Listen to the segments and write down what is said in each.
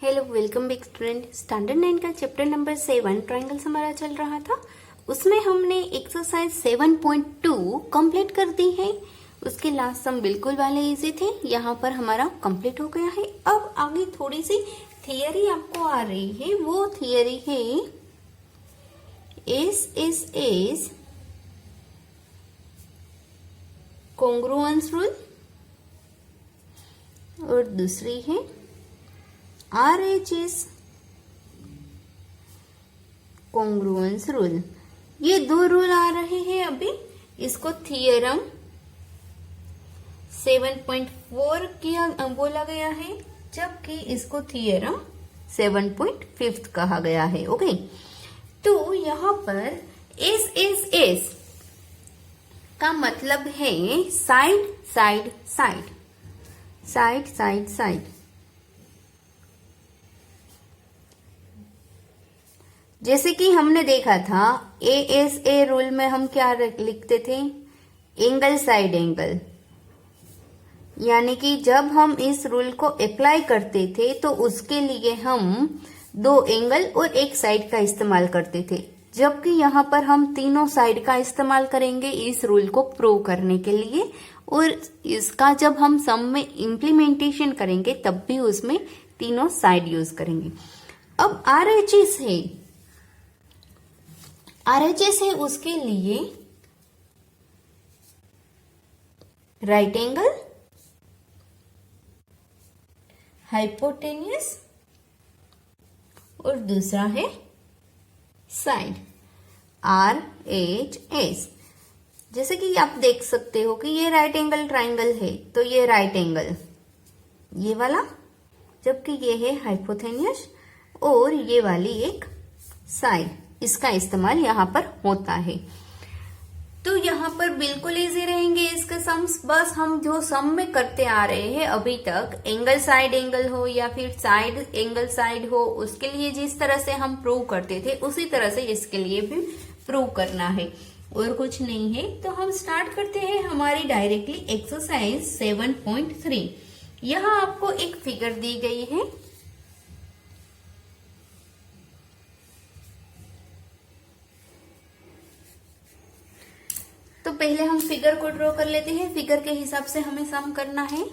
Hello welcome back student. Standard 9 का chapter number 7 triangles हमारा चल रहा था। उसमें हमने एक्सरसाइज 7.2 कंप्लीट कर दी है। उसके लास्ट सम बिल्कुल वाले इजी थे, यहाँ पर हमारा कंप्लीट हो गया है। अब आगे थोड़ी सी थियरी आपको आ रही है। वो थियरी है एस कॉन्ग्रुएंस रूल और दूसरी है RHS कॉन्ग्रुएंस रूल। ये दो रूल आ रहे हैं अभी। इसको थियरम 7.4 किया बोला गया है, जबकि इसको थियरम 7.5 कहा गया है। ओके, तो यहाँ पर एस का मतलब है side side side, side side side. जैसे कि हमने देखा था ASA रूल में हम क्या लिखते थे, एंगल साइड एंगल। यानी कि जब हम इस रूल को अप्लाई करते थे तो उसके लिए हम दो एंगल और एक साइड का इस्तेमाल करते थे, जबकि यहाँ पर हम तीनों साइड का इस्तेमाल करेंगे इस रूल को प्रूव करने के लिए। और इसका जब हम सम में इम्प्लीमेंटेशन करेंगे तब भी उसमें तीनों साइड यूज करेंगे। अब RHS है उसके लिए राइट एंगल, हाइपोटेन्यूस और दूसरा है साइड RHS। जैसे कि आप देख सकते हो कि ये राइट एंगल ट्राइंगल है, तो ये राइट एंगल ये वाला, जबकि ये है हाइपोटेन्यूस और ये वाली एक साइड। इसका इस्तेमाल यहाँ पर होता है। तो यहाँ पर बिल्कुल इजी रहेंगे इसके सम्स। बस हम जो सम में करते आ रहे हैं अभी तक, एंगल साइड एंगल हो या फिर साइड एंगल साइड हो, उसके लिए जिस तरह से हम प्रूव करते थे उसी तरह से इसके लिए भी प्रूव करना है और कुछ नहीं है। तो हम स्टार्ट करते हैं हमारी डायरेक्टली एक्सरसाइज 7.3। यहाँ आपको एक फिगर दी गई है। तो पहले हम फिगर को ड्रॉ कर लेते हैं। फिगर के हिसाब से हमें सम करना है।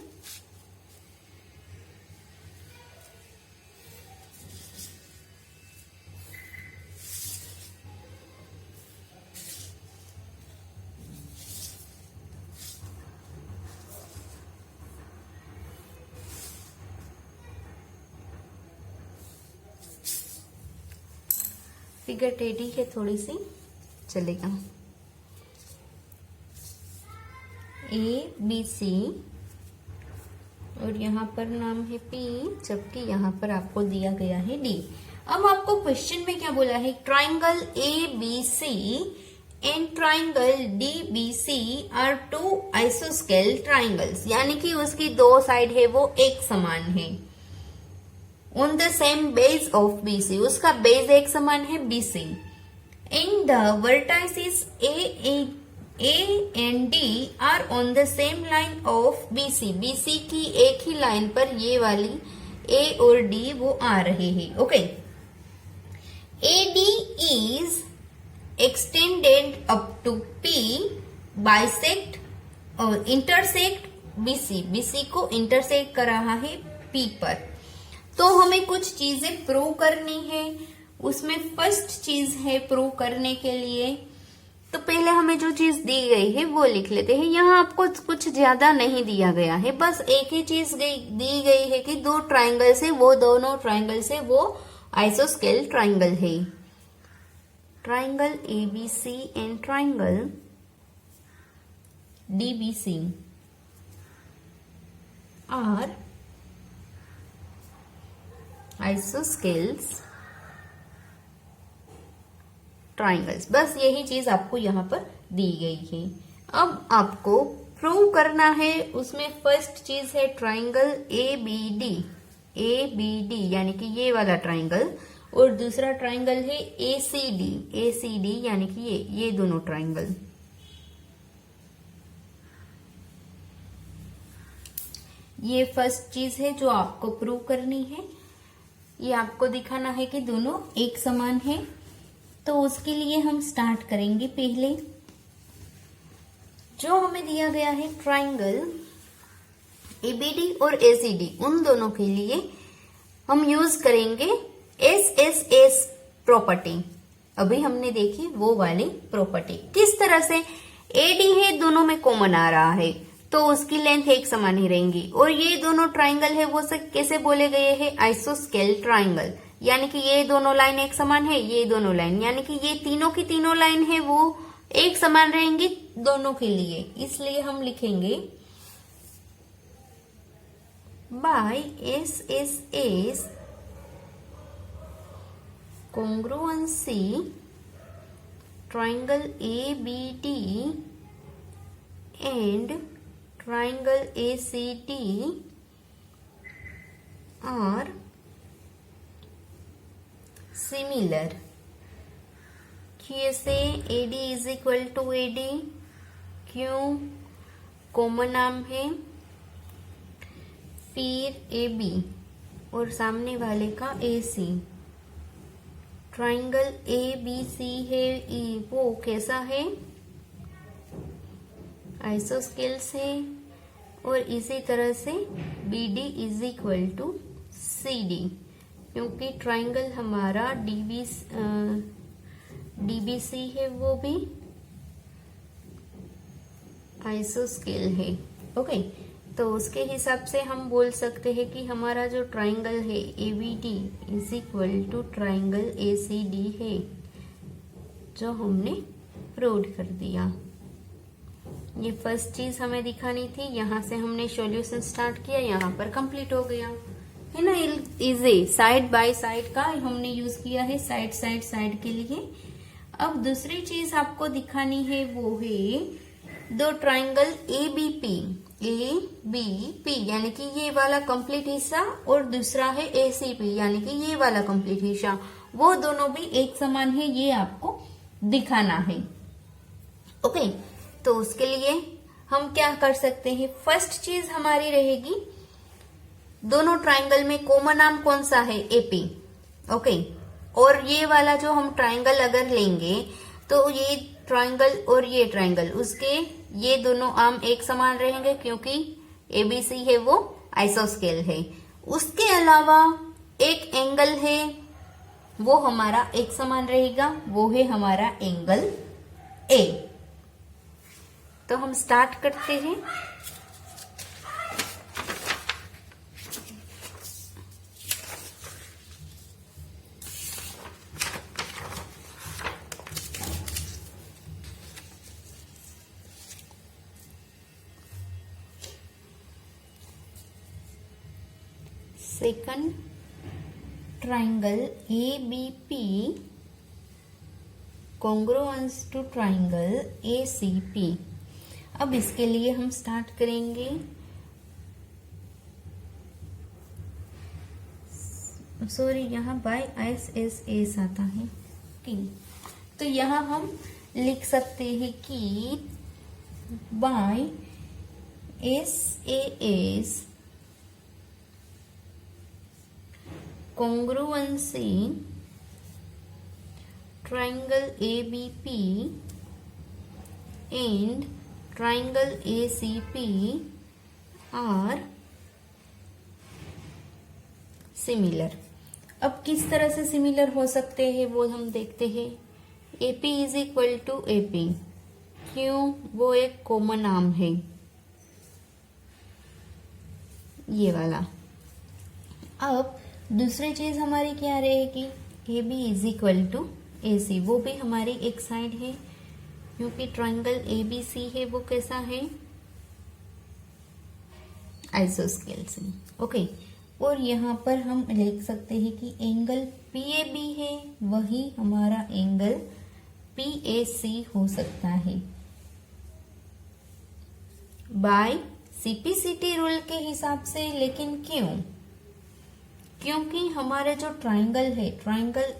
फिगर टेढ़ी है थोड़ी सी, चलेगा। ABC और यहाँ पर नाम है P, जबकि यहाँ पर आपको दिया गया है D। अब आपको क्वेश्चन में क्या बोला है, triangle ABC and triangle DBC are two आइसोस्केल ट्राइंगल्स। यानी कि उसकी दो साइड है वो एक समान है। On the same base of BC, उसका बेस एक समान है BC। In the vertices A and D are on the same line of BC। BC की एक ही लाइन पर ये वाली A और D वो आ रहे हैं। Okay, AD is extended up to P, bisect और intersect BC। BC को intersect कर रहा है P पर। तो हमें कुछ चीजें प्रूव करनी है। उसमें फर्स्ट चीज है प्रूव करने के लिए, तो पहले हमें जो चीज दी गई है वो लिख लेते हैं। यहाँ आपको कुछ ज्यादा नहीं दिया गया है, बस एक ही चीज दी गई है कि दो ट्राइंगल से वो दोनों ट्राइंगल से वो आइसोस्केल ट्राइंगल है। Triangle ABC and triangle DBC are isosceles triangles. बस यही चीज आपको यहाँ पर दी गई है। अब आपको प्रूव करना है। उसमें फर्स्ट चीज है ट्राइंगल ABD यानी कि ये वाला ट्राइंगल, और दूसरा ट्राइंगल है ACD यानी कि ये दोनों ट्राइंगल। ये फर्स्ट चीज है जो आपको प्रूव करनी है। ये आपको दिखाना है कि दोनों एक समान है। तो उसके लिए हम स्टार्ट करेंगे। पहले जो हमें दिया गया है ट्राइंगल एबीडी और एसीडी, उन दोनों के लिए हम यूज करेंगे एसएसएस प्रॉपर्टी। अभी हमने देखी वो वाली प्रॉपर्टी। किस तरह से, एडी है, दोनों में कॉमन आ रहा है तो उसकी लेंथ एक समान ही रहेंगी। और ये दोनों ट्राइंगल है वो कैसे बोले गए हैं, आइसोस्केल ट्राइंगल, यानी कि ये दोनों लाइन एक समान है, ये दोनों लाइन, यानी कि ये तीनों की तीनों लाइन है वो एक समान रहेंगी दोनों के लिए। इसलिए हम लिखेंगे by SSS congruency triangle ABD and triangle ACD are similar। कैसे, AD is equal to AD, क्यों, कॉमन नाम है, फिर AB और सामने वाले का AC। ट्राइंगल ABC है वो कैसा है, आइसोस्केल्स है। और इसी तरह से BD is equal to CD, क्योंकि ट्राइंगल हमारा DBC है वो भी आइसोस्केल है। ओके, तो उसके हिसाब से हम बोल सकते हैं कि हमारा जो ट्राइंगल है ABD is equal to triangle ACD है, जो हमने प्रूव कर दिया। ये फर्स्ट चीज हमें दिखानी थी। यहाँ से हमने सॉल्यूशन स्टार्ट किया, यहाँ पर कंप्लीट हो गया है ना। इजी साइड बाय साइड का हमने यूज किया है, साइड साइड साइड के लिए। अब दूसरी चीज आपको दिखानी है वो है दो ट्राइंगल ABP यानी कि ये वाला कंप्लीट हिस्सा और दूसरा है ACP यानी कि ये वाला कंप्लीट हिस्सा, वो दोनों भी एक समान है, ये आपको दिखाना है। ओके, तो उसके लिए हम क्या कर सकते हैं, फर्स्ट चीज हमारी रहेगी दोनों ट्राइंगल में कॉमन नाम कौन सा है, AP। ओके, और ये वाला जो हम ट्राइंगल अगर लेंगे तो ये ट्राइंगल और ये ट्राइंगल, उसके ये दोनों आर्म एक समान रहेंगे क्योंकि ABC है वो आइसोस्केल है। उसके अलावा एक एंगल है वो हमारा एक समान रहेगा, वो है हमारा एंगल A। तो हम स्टार्ट करते हैं। Second triangle ABP congruence to triangle ACP। अब इसके लिए हम स्टार्ट करेंगे। सॉरी, यहाँ बाय SSS आता है कि, तो यहाँ हम लिख सकते हैं कि bye SAS congruency triangle ABP and triangle ACP are similar। अब किस तरह से सिमिलर हो सकते हैं वो हम देखते हैं। AP is equal to AP, क्यों, वो एक कॉमन आर्म है ये वाला। अब दूसरी चीज हमारी क्या रहेगी, AB is equal to AC, वो भी हमारी एक साइड है क्योंकि ट्राइंगल ABC है वो कैसा है, आइसोस्केल से। ओके, और यहाँ पर हम लिख सकते हैं कि एंगल PAB है वही हमारा एंगल PAC हो सकता है बाय CPCT रूल के हिसाब से। लेकिन क्यों, क्योंकि हमारे जो ट्राइंगल है, ट्राइंगल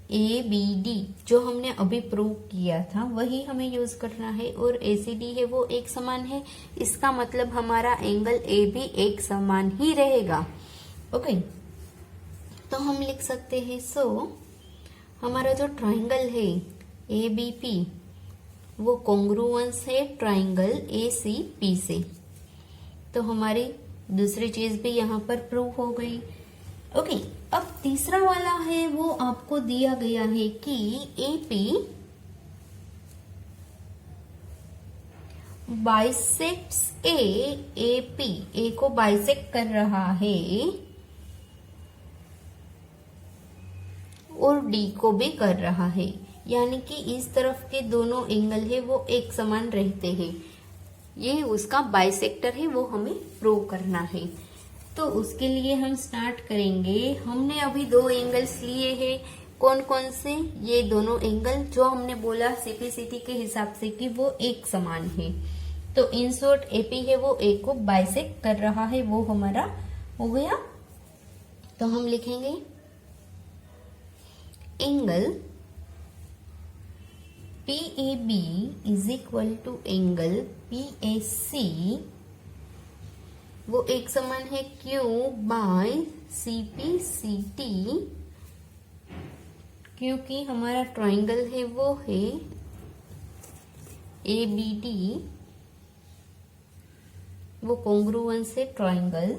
ABD जो हमने अभी प्रूव किया था वही हमें यूज करना है, और ACD है वो एक समान है। इसका मतलब हमारा एंगल A भी एक समान ही रहेगा। ओके, तो हम लिख सकते हैं सो हमारा जो ट्राइंगल है ए बी पी वो कॉन्ग्रुएंस है ट्राइंगल ए सी पी से। तो हमारी दूसरी चीज भी यहाँ पर प्रूव हो गई। ओके, अब तीसरा वाला है वो आपको दिया गया है कि A P bisects A P, A को बाइसेक्ट कर रहा है और डी को भी कर रहा है, यानी कि इस तरफ के दोनों एंगल है वो एक समान रहते हैं। ये उसका बाइसेक्टर है, वो हमें प्रूव करना है। तो उसके लिए हम स्टार्ट करेंगे। हमने अभी दो एंगल्स लिए हैं, कौन कौन से? ये दोनों एंगल जो हमने बोला सीपीसीटी के हिसाब से कि वो एक समान है। तो इन शॉर्ट एपी है वो ए को बाइसेक्ट कर रहा है, वो हमारा हो गया। तो हम लिखेंगे angle PAB is equal to angle PAC, वो एक समान है Q बाय CPCT, क्योंकि हमारा ट्राइंगल है वो है ABD, वो कॉन्ग्रुएंस है ट्राइंगल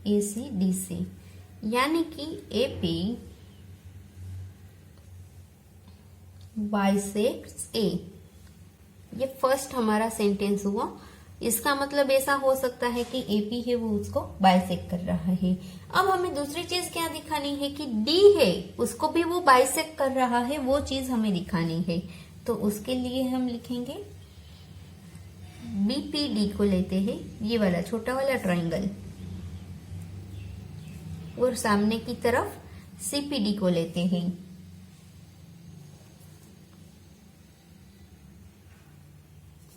ACDC, यानी कि AP बाइसेक्ट्स ए। ये फर्स्ट हमारा सेंटेंस हुआ। इसका मतलब ऐसा हो सकता है कि एपी है वो उसको बाइसेक्ट कर रहा है। अब हमें दूसरी चीज क्या दिखानी है कि डी है उसको भी वो बाइसेक्ट कर रहा है, वो चीज हमें दिखानी है। तो उसके लिए हम लिखेंगे बीपीडी को लेते हैं, ये वाला छोटा वाला ट्राइंगल, और सामने की तरफ सीपीडी को लेते हैं।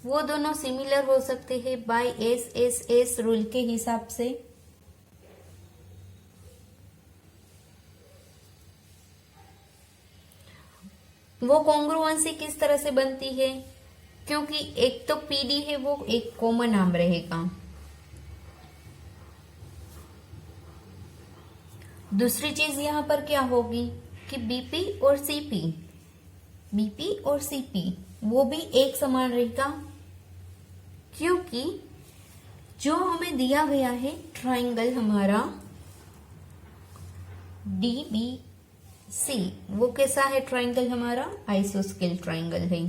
वो दोनों सिमिलर हो सकते हैं बाय एस रूल के हिसाब से। वो कॉन्ग्रुएंसी किस तरह से बनती है? क्योंकि एक तो पीडी है वो एक कॉमन नाम रहेगा, दूसरी चीज यहां पर क्या होगी कि बीपी और सीपी वो भी एक समान रहेगा, क्योंकि जो हमें दिया गया है ट्राइंगल हमारा DBC, वो कैसा है ट्राइंगल हमारा? आइसोस्केल ट्राइंगल है।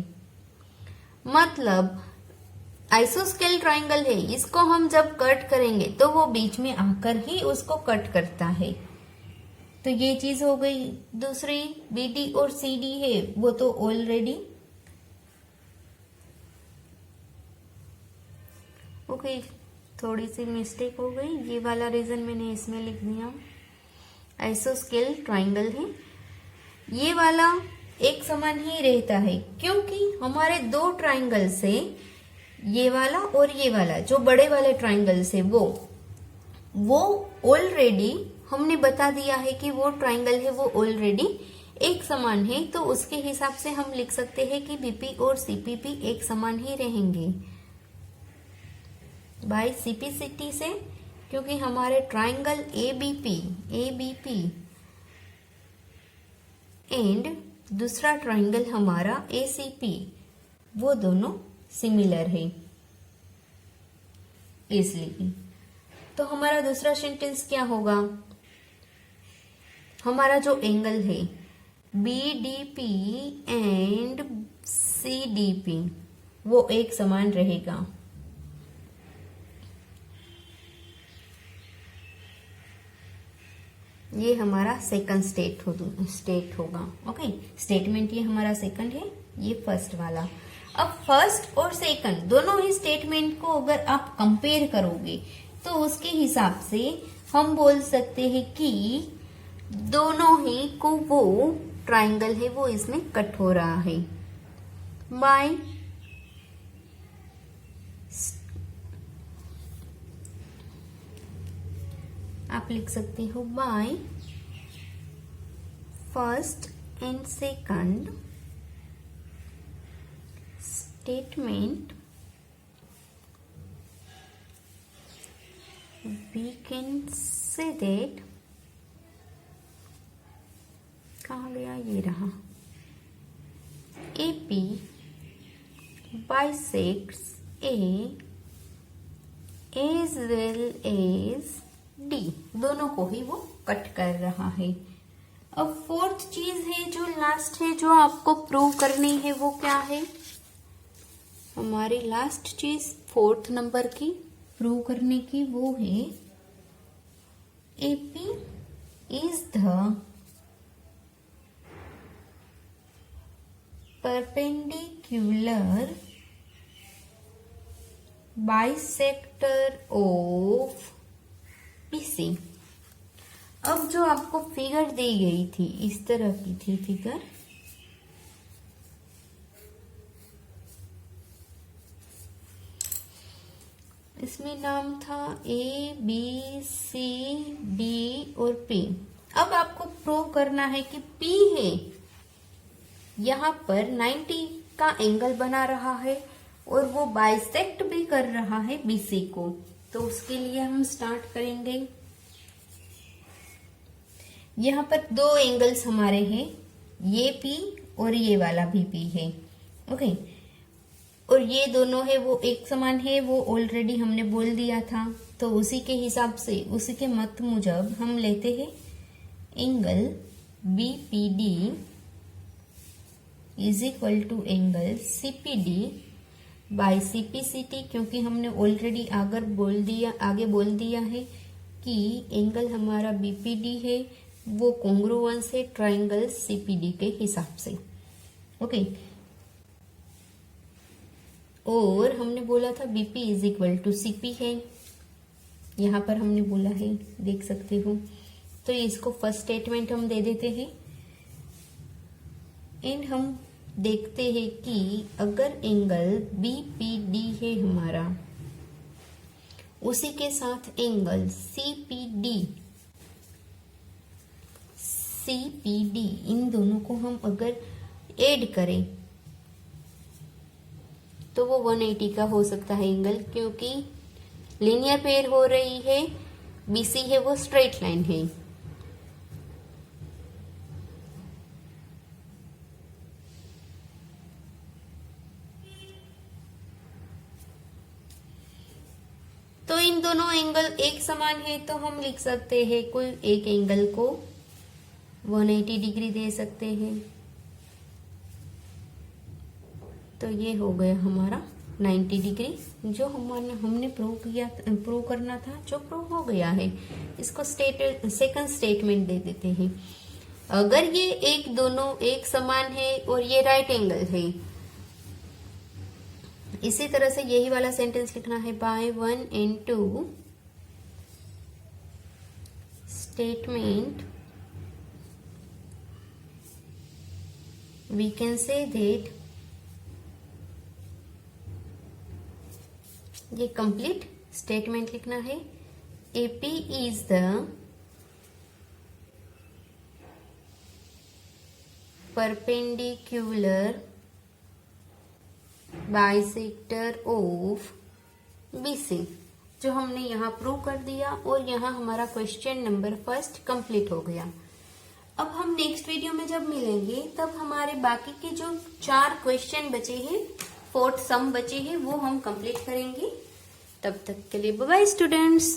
मतलब आइसोस्केल ट्राइंगल है, इसको हम जब कट करेंगे तो वो बीच में आकर ही उसको कट करता है। तो ये चीज हो गई। दूसरी BD और CD है वो तो ऑलरेडी ओके, थोड़ी सी मिस्टेक हो गई, ये वाला रीजन मैंने इसमें लिख दिया। आइसोस्केल ट्राइंगल है, ये वाला एक समान ही रहता है, क्योंकि हमारे दो ट्राइंगल से ये वाला और ये वाला जो बड़े वाले ट्राइंगल से वो ऑलरेडी हमने बता दिया है कि वो ट्राइंगल है वो ऑलरेडी एक समान है। तो उसके हिसाब से हम लिख सकते हैं कि बीपी और सीपीपी एक समान ही रहेंगे बाय सीपीसीटी से, क्योंकि हमारे ट्राइंगल एबीपी एंड दूसरा ट्राइंगल हमारा एसीपी वो दोनों सिमिलर है इसलिए। तो हमारा दूसरा सेंटेंस क्या होगा? हमारा जो एंगल है बीडीपी एंड सीडीपी वो एक समान रहेगा। ये हमारा सेकंड स्टेट होगा। ओके, स्टेटमेंट ये हमारा सेकंड है, ये फर्स्ट वाला। अब फर्स्ट और सेकंड दोनों ही स्टेटमेंट को अगर आप कंपेयर करोगे तो उसके हिसाब से हम बोल सकते हैं कि दोनों ही को वो ट्राइंगल है वो इसमें कट हो रहा है बाय आप लिख सकते हो by first and second statement we can say that कहाँ गया, ये रहा, AP bisects A as well as D, दोनों को ही वो कट कर रहा है। अब फोर्थ चीज है जो लास्ट है जो आपको प्रूव करनी है, वो क्या है, हमारी लास्ट चीज फोर्थ नंबर की प्रूव करने की वो है AP is the perpendicular bisector of BC। अब जो आपको फिगर दी गई थी, इस तरह की थी फिगर, इसमें नाम था ABCD और P। अब आपको प्रूव करना है कि P है, यहाँ पर 90 का एंगल बना रहा है और वो बाइसेक्ट भी कर रहा है BC को। तो उसके लिए हम स्टार्ट करेंगे, यहाँ पर दो एंगल्स हमारे हैं, ये P और ये वाला भी P है, ओके। और ये दोनों है वो एक समान है, वो ऑलरेडी हमने बोल दिया था। तो उसी के हिसाब से, उसी के मत मुजब हम लेते हैं angle BPD is equal to angle CPD by CPCT, क्योंकि हमने ऑलरेडी आगे बोल दिया है कि एंगल हमारा BPD है वो कॉन्ग्रुएंस है ट्राइंगल CPD के हिसाब से, ओके। और हमने बोला था BP is equal to CP है, यहाँ पर हमने बोला है, देख सकते हो। तो इसको फर्स्ट स्टेटमेंट हम दे देते हैं एंड हम देखते हैं कि अगर एंगल BPD है हमारा, उसी के साथ एंगल CPD, इन दोनों को हम अगर ऐड करें तो वो 180 का हो सकता है एंगल, क्योंकि लीनियर पेयर हो रही है, BC है वो स्ट्रेट लाइन है। तो इन दोनों एंगल एक समान है, तो हम लिख सकते हैं कुल एक एंगल को 180 डिग्री दे सकते हैं। तो ये हो गया हमारा 90 डिग्री, जो हमने प्रूव करना था, जो प्रूव हो गया है। इसको सेकंड स्टेटमेंट दे देते हैं। अगर ये दोनों एक समान है और ये राइट एंगल है, इसी तरह से यही वाला सेंटेंस लिखना है, by 1 and 2 statement we can say that ये कंप्लीट स्टेटमेंट लिखना है। AP is the perpendicular bisector of BC, जो हमने यहाँ प्रूव कर दिया, और यहाँ हमारा क्वेश्चन नंबर फर्स्ट कंप्लीट हो गया। अब हम नेक्स्ट वीडियो में जब मिलेंगे तब हमारे बाकी के जो 4 क्वेश्चन बचे हैं, 4th सम बचे हैं, वो हम कंप्लीट करेंगे। तब तक के लिए बाय बाय स्टूडेंट्स।